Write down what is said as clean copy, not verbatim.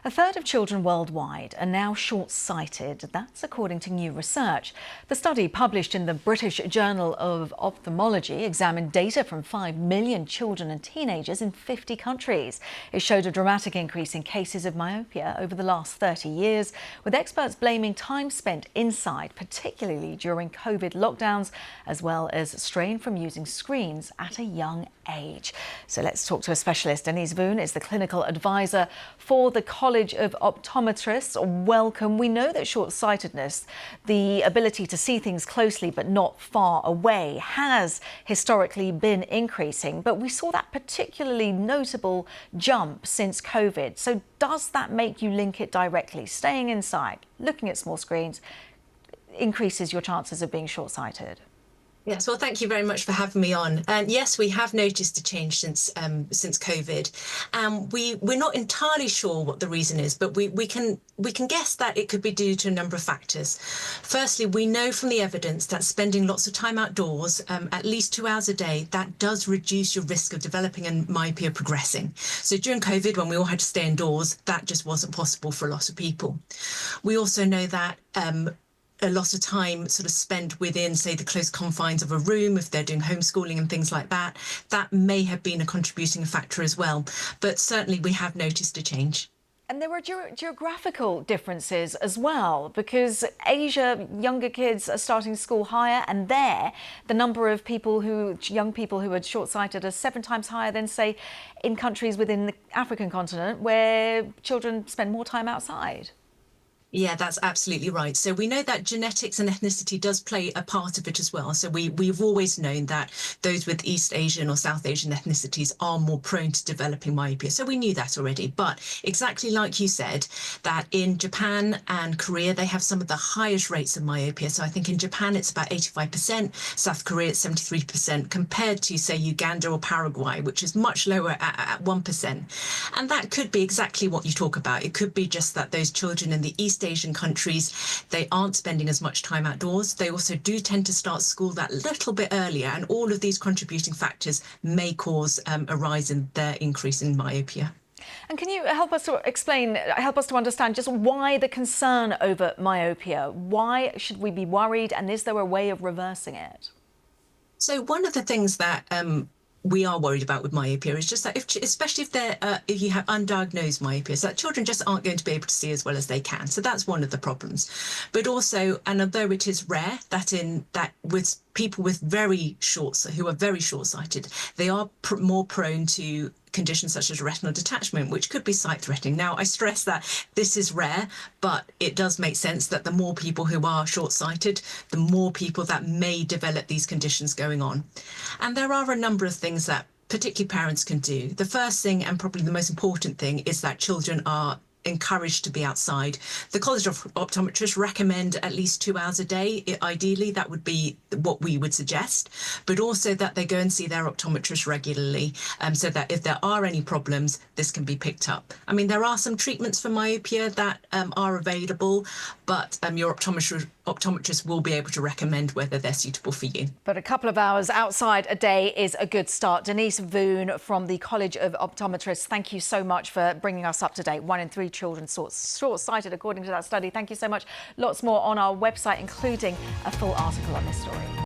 A third of children worldwide are now short-sighted. That's according to new research. The study, published in the British Journal of Ophthalmology, examined data from 5 million children and teenagers in 50 countries. It showed a dramatic increase in cases of myopia over the last 30 years, with experts blaming time spent inside, particularly during COVID lockdowns, as well as strain from using screens at a young age. So let's talk to a specialist. Denise Voon is the clinical advisor for the College of Optometrists. Welcome. We know that short-sightedness, the ability to see things closely but not far away, has historically been increasing, but we saw that particularly notable jump since COVID. So does that make you link it directly? Staying inside, looking at small screens, increases your chances of being short-sighted? Yes, well, thank you very much for having me on. And yes, we have noticed a change since COVID. We're not entirely sure what the reason is, but we can guess that it could be due to a number of factors. Firstly, we know from the evidence that spending lots of time outdoors, at least 2 hours a day, that does reduce your risk of developing and myopia progressing. So during COVID, when we all had to stay indoors, that just wasn't possible for a lot of people. We also know that a lot of time sort of spent within, say, the close confines of a room, if they're doing homeschooling and things like that, that may have been a contributing factor as well. But certainly we have noticed a change. And there were geographical differences as well, because Asia, younger kids are starting school higher, and there the number of young people who are short-sighted are 7 times higher than, say, in countries within the African continent where children spend more time outside. Yeah, that's absolutely right. So we know that genetics and ethnicity does play a part of it as well. So we've always known that those with East Asian or South Asian ethnicities are more prone to developing myopia. So we knew that already. But exactly like you said, that in Japan and Korea, they have some of the highest rates of myopia. So I think in Japan, it's about 85%, South Korea, it's 73%, compared to, say, Uganda or Paraguay, which is much lower at 1%. And that could be exactly what you talk about. It could be just that those children in the East Asian countries, they aren't spending as much time outdoors. They also do tend to start school that little bit earlier, and all of these contributing factors may cause a rise in their increase in myopia. And can you help us to understand just why the concern over myopia? Why should we be worried, and is there a way of reversing it? So one of the things that we are worried about with myopia is just that, especially if you have undiagnosed myopia, so that children just aren't going to be able to see as well as they can. So that's one of the problems. But also, and although it is rare, that with people with who are very short-sighted, they are more prone to conditions such as retinal detachment, which could be sight-threatening. Now, I stress that this is rare, but it does make sense that the more people who are short-sighted, the more people that may develop these conditions going on. And there are a number of things that particularly parents can do. The first thing, and probably the most important thing, is that children are encouraged to be outside. The College of Optometrists recommend at least 2 hours a day. Ideally, that would be what we would suggest, but also that they go and see their optometrist regularly, so that if there are any problems, this can be picked up. I mean, there are some treatments for myopia that are available, but your optometrist will be able to recommend whether they're suitable for you. But a couple of hours outside a day is a good start. Denise Voon from the College of Optometrists, thank you so much for bringing us up to date. 1 in 3 children short-sighted, according to that study. Thank you so much. Lots more on our website, including a full article on this story.